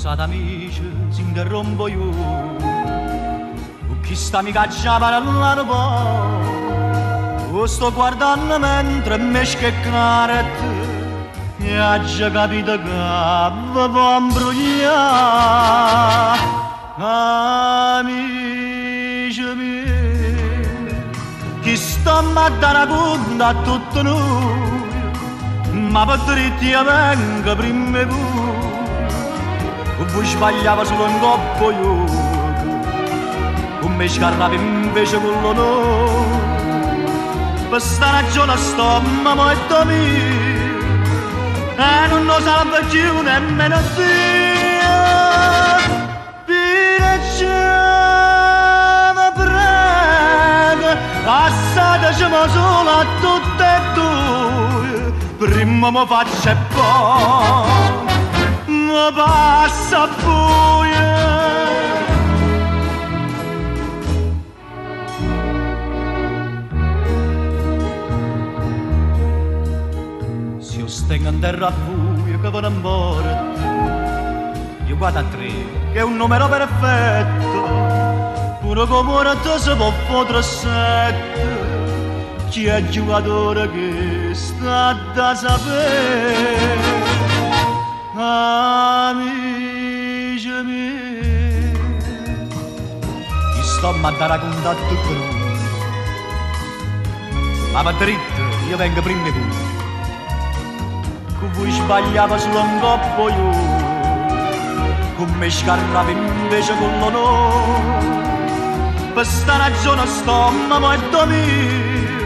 cosa d'amici si interrompo io, con chi sta mi caccia parlando poi, sto guardando mentre mi scheccare e ha già capito che vi può imbrogliare. Amici miei, chi sta a dare conto a tutto noi, ma per dritti venga prima e voi sbagliava solo un coppo io, con me scarnava invece con l'onore. Per sta ragione sto morto mio e non lo salva più nemmeno Dio. Piacciamo prego, assatacimo solo a tutte e due, prima mi faccio e poi mi passa buio. Se io stengo in terra buio che vado a morte, io guardo a 3 che è un numero perfetto, pure come ora te si può fottere 7. Chi è il giocatore che sta da sapere? Amici miei, chi sto a mandare a contatto con noi, ma per dritto io vengo prima di voi, con voi sbagliava solo un coppo io, con me scarnava invece con l'onore. Per sta ragione sto morto mio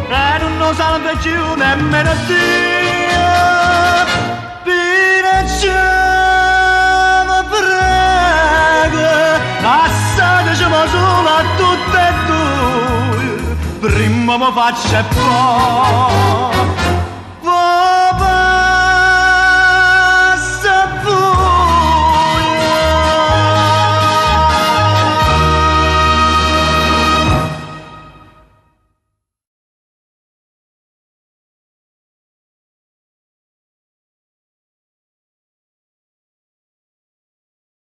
e non lo salva più nemmeno Dio. Piacciamo prego, assatacimo solo a tutte e due, prima mi faccio e poi